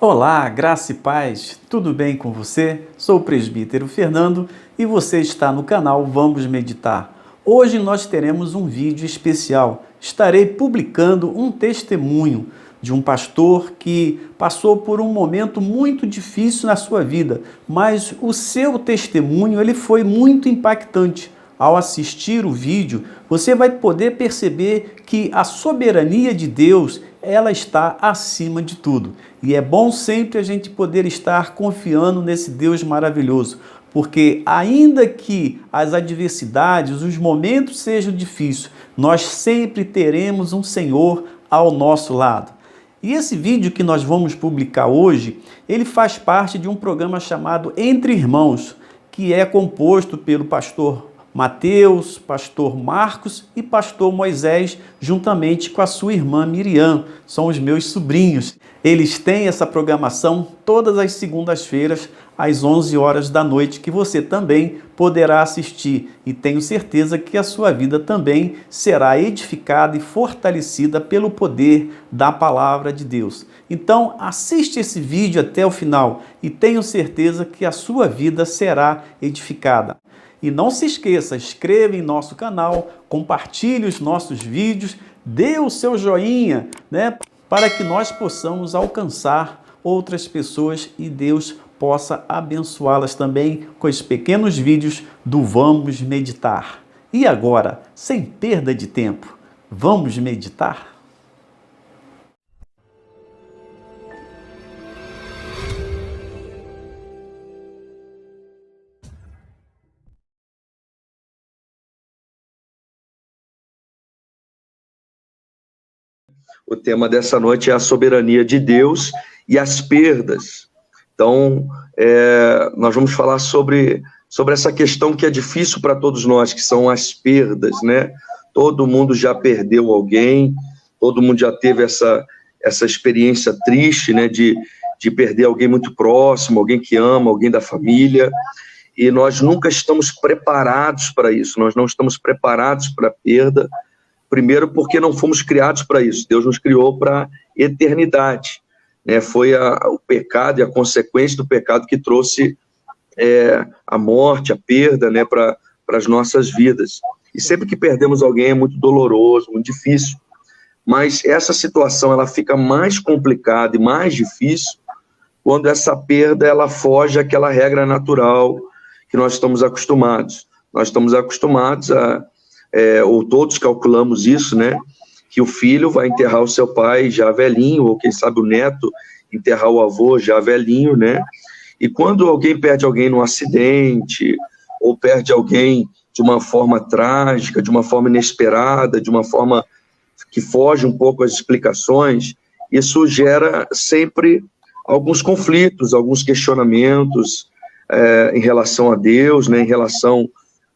Olá, graça e paz, tudo bem com você? Sou o presbítero Fernando e você está no canal Vamos Meditar. Hoje nós teremos um vídeo especial. Estarei publicando um testemunho de um pastor que passou por um momento muito difícil na sua vida, mas o seu testemunho ele foi muito impactante. Ao assistir o vídeo, você vai poder perceber que a soberania de Deus, ela está acima de tudo. E é bom sempre a gente poder estar confiando nesse Deus maravilhoso, porque ainda que as adversidades, os momentos sejam difíceis, nós sempre teremos um Senhor ao nosso lado. E esse vídeo que nós vamos publicar hoje, ele faz parte de um programa chamado Entre Irmãos, que é composto pelo pastor Mateus, pastor Marcos e pastor Moisés, juntamente com a sua irmã Miriam. São os meus sobrinhos. Eles têm essa programação todas as segundas-feiras, às 11 horas da noite, que você também poderá assistir. E tenho certeza que a sua vida também será edificada e fortalecida pelo poder da palavra de Deus. Então, assiste esse vídeo até o final e tenho certeza que a sua vida será edificada. E não se esqueça, inscreva em nosso canal, compartilhe os nossos vídeos, dê o seu joinha, para que nós possamos alcançar outras pessoas e Deus possa abençoá-las também com os pequenos vídeos do Vamos Meditar. E agora, sem perda de tempo, vamos meditar? O tema dessa noite é a soberania de Deus e as perdas. Então, nós vamos falar sobre essa questão que é difícil para todos nós, que são as perdas, né? Todo mundo já perdeu alguém, todo mundo já teve essa experiência triste, né? De perder alguém muito próximo, alguém que ama, alguém da família. E nós nunca estamos preparados para isso, nós não estamos preparados para a perda. Primeiro, porque não fomos criados para isso. Deus nos criou para a eternidade. Foi o pecado e a consequência do pecado que trouxe a morte, a perda, para as nossas vidas. E sempre que perdemos alguém é muito doloroso, muito difícil. Mas essa situação ela fica mais complicada e mais difícil quando essa perda ela foge àquela regra natural que nós estamos acostumados. Nós estamos acostumados ou todos calculamos isso, né? Que o filho vai enterrar o seu pai já velhinho, ou quem sabe o neto enterrar o avô já velhinho, né? E quando alguém perde alguém num acidente, ou perde alguém de uma forma trágica, de uma forma inesperada, de uma forma que foge um pouco às explicações, isso gera sempre alguns conflitos, alguns questionamentos em relação a Deus, né? Em relação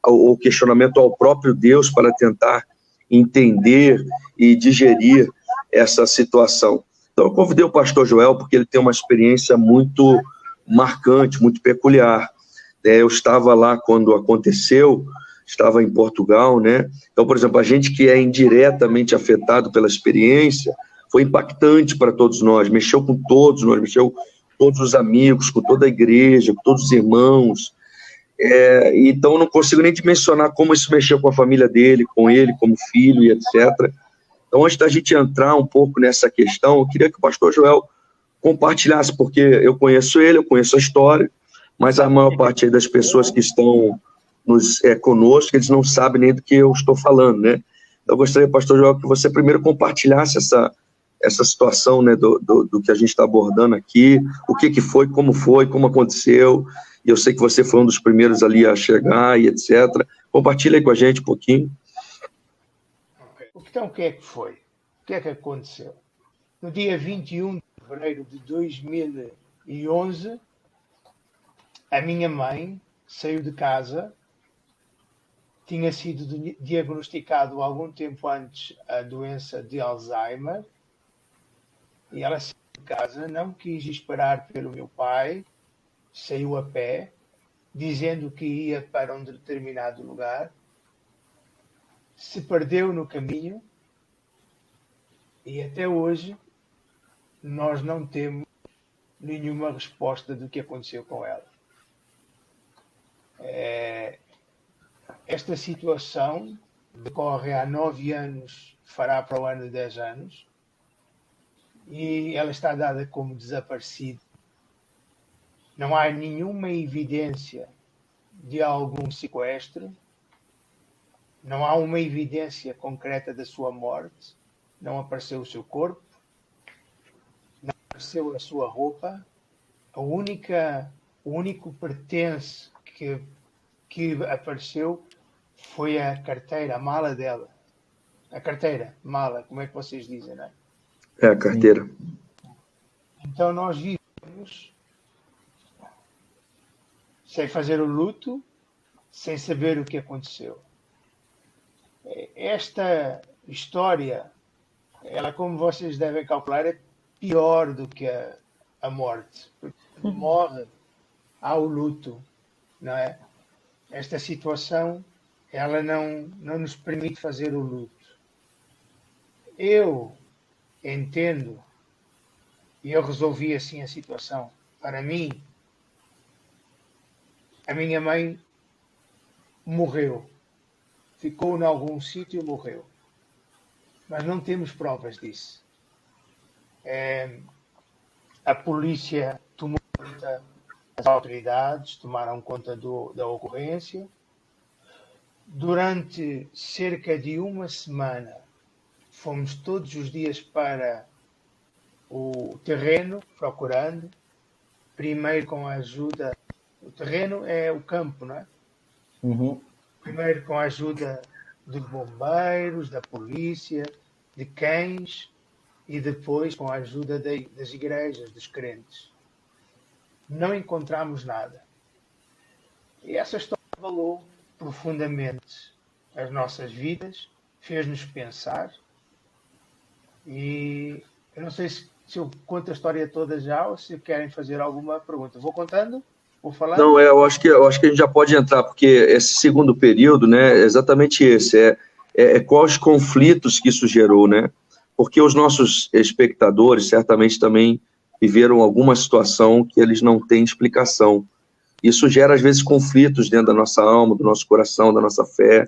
o questionamento ao próprio Deus para tentar entender e digerir essa situação. Então, eu convidei o pastor Joel porque ele tem uma experiência muito marcante, muito peculiar. Eu estava lá quando aconteceu, estava em Portugal, né? Então, por exemplo, a gente que é indiretamente afetado pela experiência, foi impactante para todos nós, mexeu com todos nós, mexeu com todos os amigos, com toda a igreja, com todos os irmãos. Então, eu não consigo nem dimensionar como isso mexeu com a família dele, com ele, como filho e etc. Então, antes da gente entrar um pouco nessa questão, eu queria que o pastor Joel compartilhasse, porque eu conheço ele, eu conheço a história, mas a maior parte das pessoas que estão conosco, eles não sabem nem do que eu estou falando, né? Então, eu gostaria, pastor Joel, que você primeiro compartilhasse essa situação, né, do que a gente está abordando aqui, o que foi, como aconteceu. E eu sei que você foi um dos primeiros ali a chegar e etc. Compartilha aí com a gente um pouquinho. Então, o que é que foi? O que é que aconteceu? No dia 21 de fevereiro de 2011, a minha mãe saiu de casa, tinha sido diagnosticado algum tempo antes a doença de Alzheimer, e ela saiu de casa, não quis esperar pelo meu pai, saiu a pé, dizendo que ia para um determinado lugar, se perdeu no caminho e até hoje nós não temos nenhuma resposta do que aconteceu com ela. Esta situação decorre há 9 anos, fará para o ano 10 anos, e ela está dada como desaparecida. Não há nenhuma evidência de algum sequestro, não há uma evidência concreta da sua morte, não apareceu o seu corpo, não apareceu a sua roupa. O único pertence que apareceu foi a carteira, a mala dela. A carteira, mala, como é que vocês dizem, não é? É a carteira. Então nós vivemos sem fazer o luto, sem saber o que aconteceu. Esta história, ela, como vocês devem calcular, é pior do que a morte. Porque quando morre, há o luto, não é? Esta situação, ela não nos permite fazer o luto. Eu entendo, e eu resolvi assim a situação. Para mim, a minha mãe morreu. Ficou em algum sítio e morreu. Mas não temos provas disso. A polícia tomou conta, as autoridades tomaram conta da ocorrência. Durante cerca de uma semana, fomos todos os dias para o terreno, procurando. Primeiro com a ajuda... O terreno é o campo, não é? Uhum. Primeiro com a ajuda dos bombeiros, da polícia, de cães, e depois com a ajuda das igrejas, dos crentes. Não encontramos nada. E essa história abalou profundamente as nossas vidas, fez-nos pensar. E eu não sei se eu conto a história toda já ou se querem fazer alguma pergunta. Vou contando? Vou falando? Não, eu acho que a gente já pode entrar, porque esse segundo período, né, é exatamente esse, quais conflitos que isso gerou, né? Porque os nossos espectadores certamente também viveram alguma situação que eles não têm explicação. Isso gera, às vezes, conflitos dentro da nossa alma, do nosso coração, da nossa fé.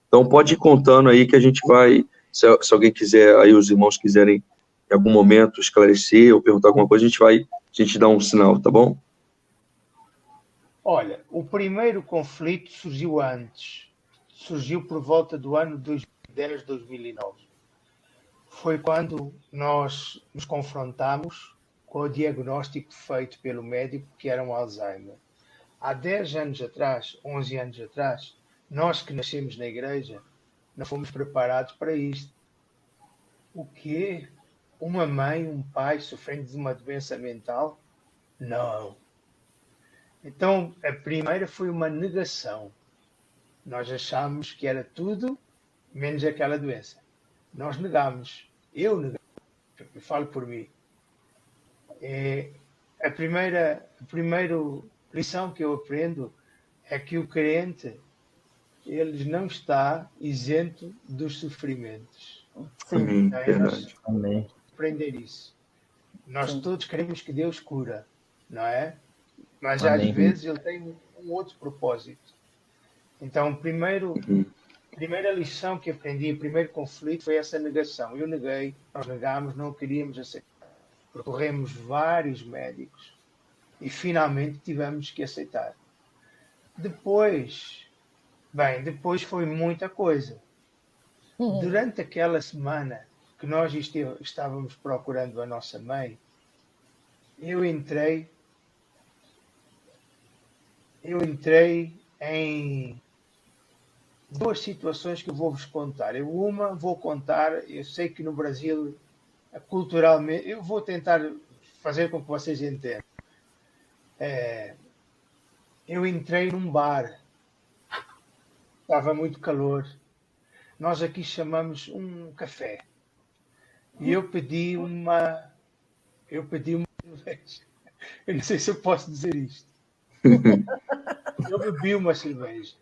Então, pode ir contando aí que a gente vai, se alguém quiser, aí os irmãos quiserem, em algum momento, esclarecer ou perguntar alguma coisa, a gente dá um sinal, tá bom? Olha, o primeiro conflito surgiu antes. Surgiu por volta do ano 2010, 2009. Foi quando nós nos confrontamos com o diagnóstico feito pelo médico que era um Alzheimer. Há 10 anos atrás, 11 anos atrás, nós que nascemos na igreja, não fomos preparados para isto. O quê? Uma mãe, um pai sofrendo de uma doença mental? Não. Então, a primeira foi uma negação. Nós achámos que era tudo menos aquela doença. Nós negámos. Eu neguei. Eu falo por mim. A primeira lição que eu aprendo é que o crente, ele não está isento dos sofrimentos. Sim, Verdade. amém. Aprender isso. Nós Sim. todos queremos que Deus cura, não é? Mas Amém. às vezes ele tem um outro propósito. Então, a primeira lição que aprendi, o primeiro conflito foi essa negação. Eu neguei, nós negámos, não queríamos aceitar. Percorremos vários médicos e finalmente tivemos que aceitar. Depois foi muita coisa. Durante aquela semana que nós estávamos procurando a nossa mãe, eu entrei em duas situações que eu vou-vos contar. Eu sei que no Brasil, culturalmente, eu vou tentar fazer com que vocês entendam. Eu entrei num bar, estava muito calor. Nós aqui chamamos um café. E eu pedi uma cerveja. Eu não sei se eu posso dizer isto. Eu bebi uma cerveja.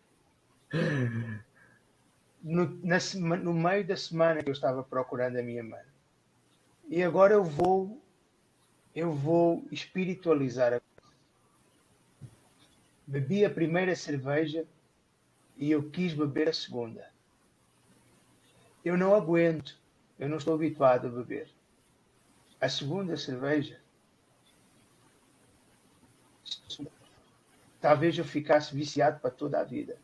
No meio da semana que eu estava procurando a minha mãe. E agora eu vou eu vou espiritualizar. Bebi a primeira cerveja e eu quis beber a segunda. Eu não aguento, eu não estou habituado a beber. A segunda cerveja, talvez eu ficasse viciado para toda a vida.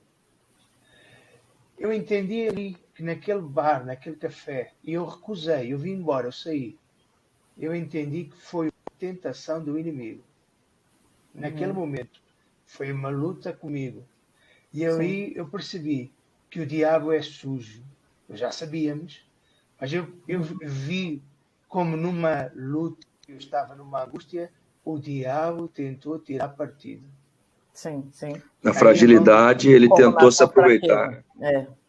Eu entendi ali que naquele bar, naquele café, e eu recusei, eu vim embora, eu saí. Eu entendi que foi uma tentação do inimigo. Naquele momento, foi uma luta comigo. E aí eu percebi que o diabo é sujo. Já sabíamos, mas eu vi como numa luta, eu estava numa angústia, o diabo tentou tirar partido. Sim, sim. Na fragilidade, ele tentou se aproveitar.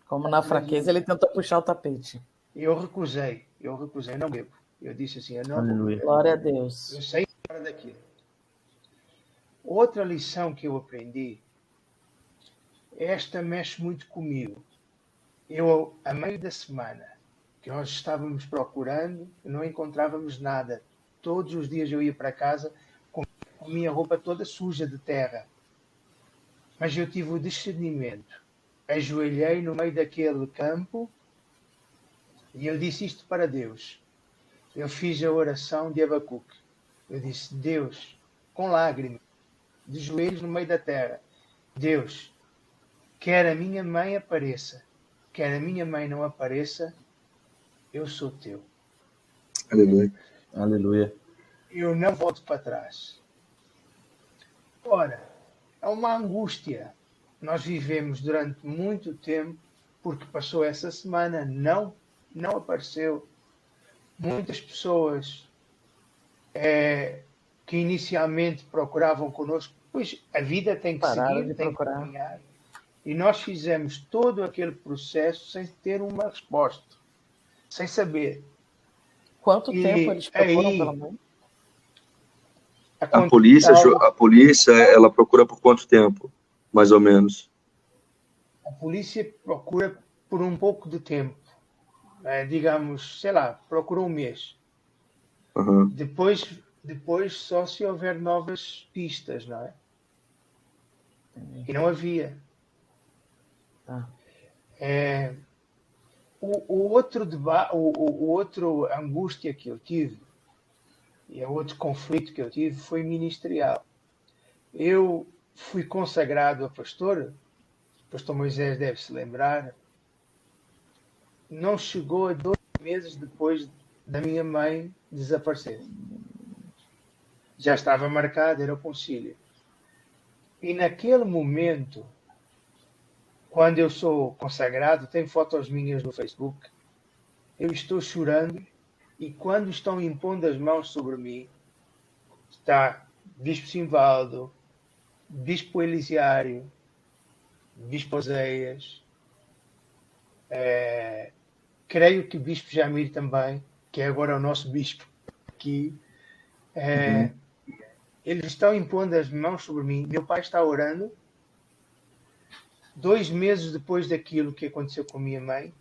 Como na fraqueza, ele tentou puxar o tapete. Eu recusei, não bebo. Eu disse assim, eu não vou beber. Glória a Deus. Eu saí fora daquilo. Outra lição que eu aprendi, esta mexe muito comigo. Eu, a meio da semana, que nós estávamos procurando, não encontrávamos nada. Todos os dias eu ia para casa com a minha roupa toda suja de terra. Mas eu tive o discernimento. Ajoelhei no meio daquele campo e eu disse isto para Deus. Eu fiz a oração de Abacuque. Eu disse, Deus, com lágrimas, de joelhos no meio da terra, Deus, quer a minha mãe apareça, quer a minha mãe não apareça, eu sou teu. Aleluia. Aleluia. Eu não volto para trás. Ora, é uma angústia. Nós vivemos durante muito tempo, porque passou essa semana, não apareceu. Muitas pessoas que inicialmente procuravam connosco, pois a vida tem que seguir, tem que caminhar. E nós fizemos todo aquele processo sem ter uma resposta, sem saber. Quanto tempo eles procuram pela mãe? A polícia, ela procura por quanto tempo, mais ou menos? A polícia procura por um pouco de tempo. Digamos, sei lá, procura um mês. Uhum. Depois só se houver novas pistas, não é? E não havia. O outro angústia que eu tive, e o outro conflito que eu tive, foi ministerial. Eu fui consagrado a pastor, o pastor Moisés deve se lembrar, não chegou a 2 meses depois da minha mãe desaparecer. Já estava marcado, era o concílio. E naquele momento, quando eu sou consagrado, tem fotos minhas no Facebook, eu estou chorando e quando estão impondo as mãos sobre mim, está Bispo Simvaldo, Bispo Elisiário, Bispo Oseias, creio que Bispo Jamir também, que é agora o nosso Bispo aqui, eles estão impondo as mãos sobre mim, meu pai está orando, 2 meses depois daquilo que aconteceu com a minha mãe,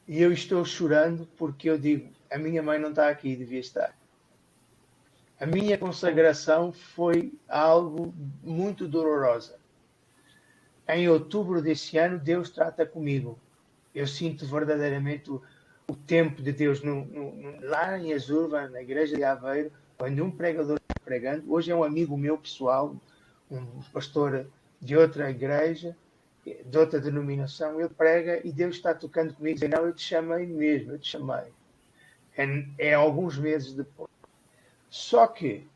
e eu estou chorando porque eu digo, a minha mãe não está aqui, devia estar. A minha consagração foi algo muito dolorosa. Em outubro desse ano, Deus trata comigo. Eu sinto verdadeiramente o tempo de Deus lá em Azurva, na igreja de Aveiro, quando um pregador está pregando, hoje é um amigo meu pessoal, um pastor de outra igreja, de outra denominação, ele prega e Deus está tocando comigo, dizendo, não, eu te chamei mesmo, eu te chamei. É alguns meses depois. Só que,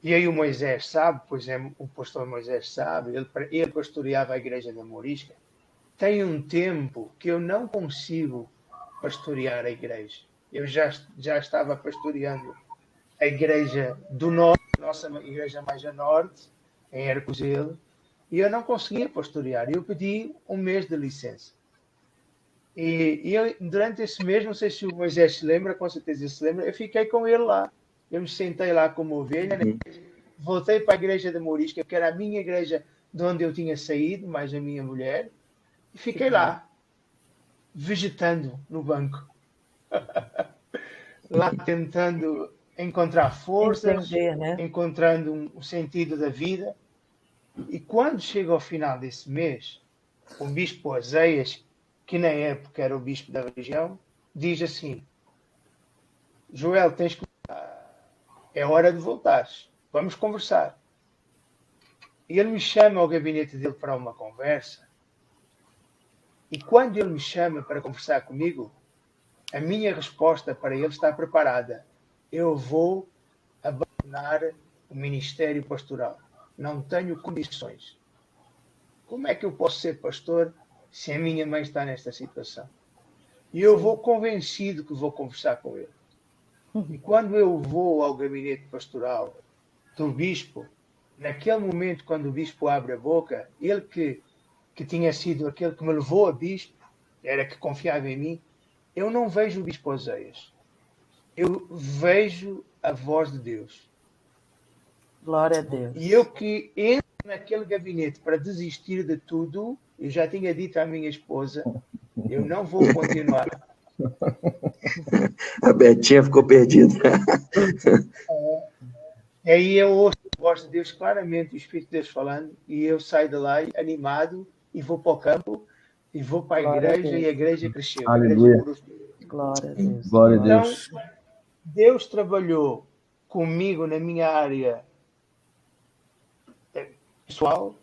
e aí o Moisés sabe, pois o pastor Moisés sabe, ele pastoreava a igreja da Morisca, tem um tempo que eu não consigo pastorear a igreja. Eu já estava pastoreando a igreja do norte, nossa igreja mais a norte, em Hercozelo, e eu não conseguia pastorear. Eu pedi 1 mês de licença. E eu, durante esse mês, não sei se o Moisés se lembra, com certeza se lembra, eu fiquei com ele lá. Eu me sentei lá como ovelha, voltei para a igreja de Morisca, que era a minha igreja de onde eu tinha saído, mais a minha mulher, e fiquei lá, vegetando no banco. Lá tentando a encontrar forças, Entender, né? encontrando um sentido da vida. E quando chega ao final desse mês, o bispo Oseias, que na época era o bispo da região, diz assim: Joel, tens que é hora de voltares, vamos conversar. E ele me chama ao gabinete dele para uma conversa. E quando ele me chama para conversar comigo, a minha resposta para ele está preparada. Eu vou abandonar o ministério pastoral. Não tenho condições. Como é que eu posso ser pastor se a minha mãe está nesta situação? E eu vou convencido que vou conversar com ele. E quando eu vou ao gabinete pastoral do bispo, naquele momento, quando o bispo abre a boca, ele que tinha sido aquele que me levou a bispo, era que confiava em mim, eu não vejo o bispo Oseias. Eu vejo a voz de Deus. Glória a Deus. E eu que entro naquele gabinete para desistir de tudo, eu já tinha dito à minha esposa, eu não vou continuar. A Betinha ficou perdida. E aí eu ouço a voz de Deus claramente, o Espírito de Deus falando, e eu saio de lá animado e vou para o campo e vou para a Glória a igreja Deus. e a igreja cresceu. Aleluia. Glória a Deus. Glória a Então, Deus. Deus trabalhou comigo na minha área pessoal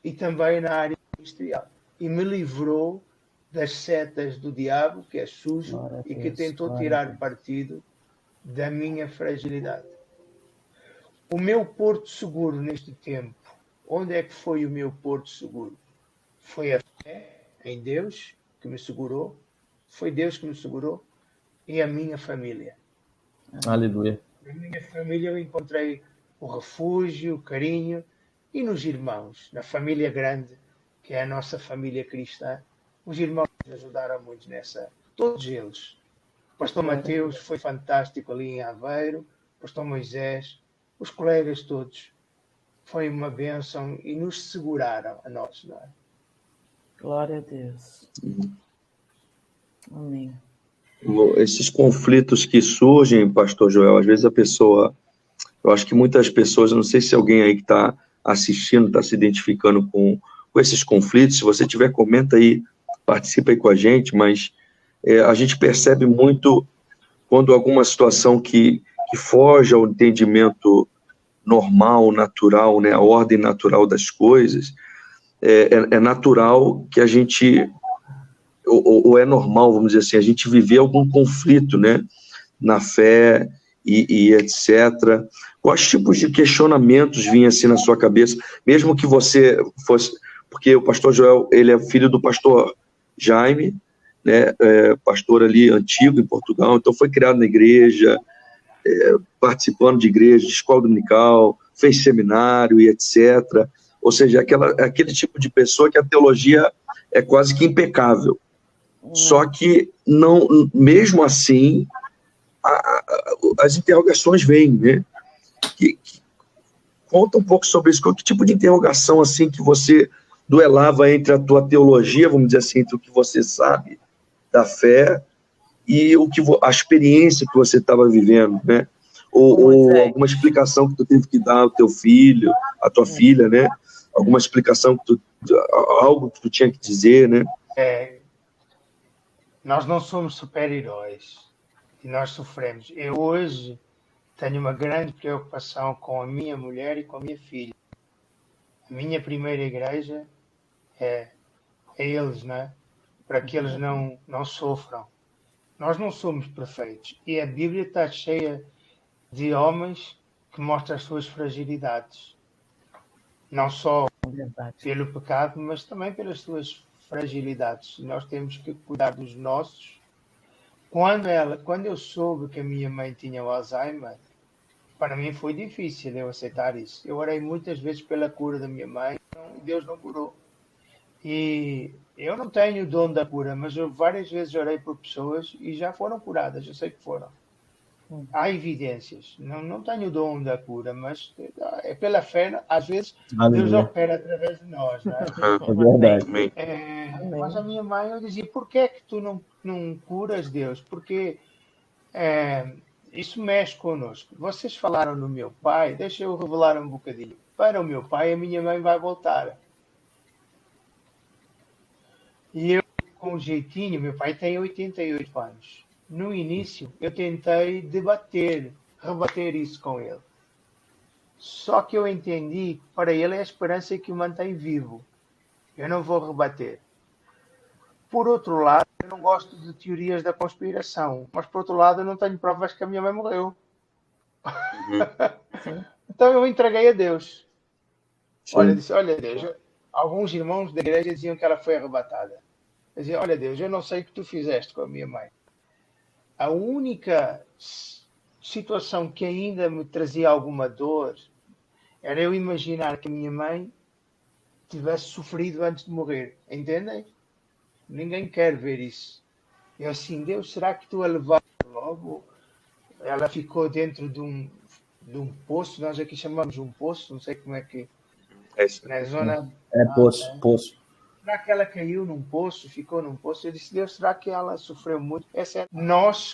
e também na área ministerial. E me livrou das setas do diabo, que é sujo, Glória a e que Deus, tentou glória a tirar Deus. partido da minha fragilidade. O meu porto seguro neste tempo, onde é que foi o meu porto seguro? Foi a fé em Deus que me segurou, foi Deus que me segurou, e a minha família. Aleluia. Na minha família eu encontrei o refúgio, o carinho, e nos irmãos, na família grande, que é a nossa família cristã, os irmãos me ajudaram muito nessa, todos eles. O pastor Mateus foi fantástico ali em Aveiro, o pastor Moisés, os colegas todos. Foi uma bênção e nos seguraram a nós. Não é? Glória a Deus. Amém. Esses conflitos que surgem, pastor Joel, às vezes a pessoa, eu acho que muitas pessoas, eu não sei se alguém aí que está assistindo, está se identificando com esses conflitos, se você tiver, comenta aí, participa aí com a gente, mas a gente percebe muito quando alguma situação que foge ao entendimento normal, natural, né, a ordem natural das coisas, é natural que a gente, ou é normal, vamos dizer assim, a gente viver algum conflito, né, na fé e etc. Quais tipos de questionamentos vinham assim na sua cabeça, mesmo que você fosse, porque o pastor Joel, ele é filho do pastor Jaime, né, pastor ali antigo em Portugal, então foi criado na igreja, participando de igreja, de escola dominical, fez seminário e etc. Ou seja, aquele tipo de pessoa que a teologia é quase que impecável. Só que, não, mesmo assim, as interrogações vêm, né? Conta um pouco sobre isso. Que tipo de interrogação assim que você duelava entre a tua teologia, vamos dizer assim, entre o que você sabe da fé e a experiência que você estava vivendo, né? Ou alguma explicação que tu teve que dar ao teu filho, à tua filha, né? Alguma explicação algo que tu tinha que dizer, né? Nós não somos super-heróis e nós sofremos. Eu hoje tenho uma grande preocupação com a minha mulher e com a minha filha. A minha primeira igreja é eles, né? Para que eles não sofram. Nós não somos perfeitos. E a Bíblia está cheia de homens que mostram as suas fragilidades. Não só pelo pecado, mas também pelas suas fragilidades. Nós temos que cuidar dos nossos. Quando eu soube que a minha mãe tinha o Alzheimer, para mim foi difícil eu aceitar isso. Eu orei muitas vezes pela cura da minha mãe, Deus não curou. E eu não tenho o dom da cura, mas eu várias vezes orei por pessoas e já foram curadas, eu sei que foram. Há evidências. Não tenho o dom da cura, mas é pela fé, às vezes Deus opera através de nós. Não é? É verdade. Mas a minha mãe, eu dizia, por que é que tu não curas Deus? Porque isso mexe connosco. Vocês falaram no meu pai, deixa eu revelar um bocadinho. Para o meu pai, a minha mãe vai voltar. E eu, com um jeitinho, meu pai tem 88 anos. No início, eu tentei rebater isso com ele. Só que eu entendi que para ele é a esperança que o mantém vivo. Eu não vou rebater. Por outro lado, eu não gosto de teorias da conspiração. Mas, por outro lado, eu não tenho provas que a minha mãe morreu. Sim. Então eu entreguei a Deus. Sim. Olha, disse, olha Deus, alguns irmãos da igreja diziam que ela foi arrebatada. Eu dizia, olha Deus, eu não sei o que tu fizeste com a minha mãe. A única situação que ainda me trazia alguma dor era eu imaginar que a minha mãe tivesse sofrido antes de morrer. Entendem? Ninguém quer ver isso. Eu assim, Deus, será que tu a levaste logo? Ela ficou dentro de um poço, nós aqui chamamos um poço, não sei como é que... É isso. Na zona... É poço. Será que ela caiu num poço, ficou num poço? Eu disse, Deus, será que ela sofreu muito? Nós,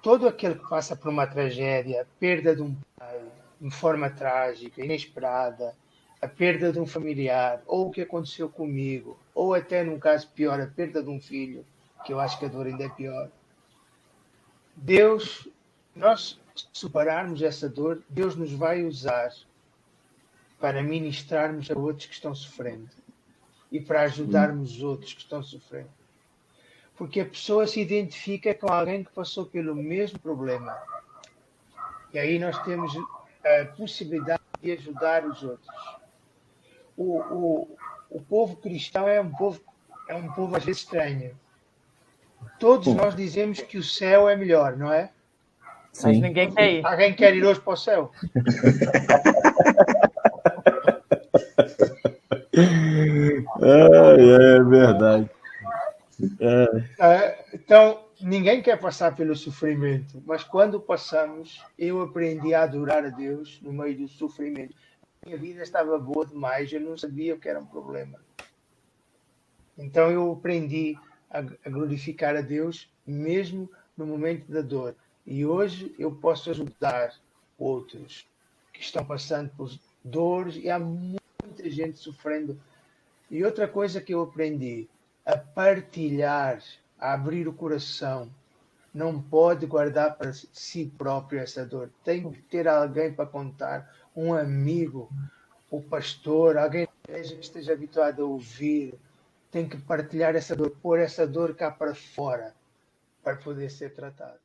todo aquele que passa por uma tragédia, a perda de um pai, de forma trágica, inesperada, a perda de um familiar, ou o que aconteceu comigo, ou até num caso pior, a perda de um filho, que eu acho que a dor ainda é pior. Deus, nós superarmos essa dor, Deus nos vai usar para ministrarmos a outros que estão sofrendo e para ajudarmos os outros que estão sofrendo. Porque a pessoa se identifica com alguém que passou pelo mesmo problema. E aí nós temos a possibilidade de ajudar os outros. O povo cristão é um povo às vezes estranho. Todos nós dizemos que o céu é melhor, não é? Mas Sim. ninguém quer ir. Alguém quer ir hoje para o céu? É verdade. Então, ninguém quer passar pelo sofrimento, mas quando passamos, eu aprendi a adorar a Deus no meio do sofrimento. Minha vida estava boa demais, eu não sabia o que era um problema. Então eu aprendi a glorificar a Deus mesmo no momento da dor. E hoje eu posso ajudar outros que estão passando por dores e há muita gente sofrendo. E outra coisa que eu aprendi, a partilhar, a abrir o coração. Não pode guardar para si próprio essa dor. Tem que ter alguém para contar, um amigo, o pastor, alguém que esteja habituado a ouvir. Tem que partilhar essa dor, pôr essa dor cá para fora, para poder ser tratado.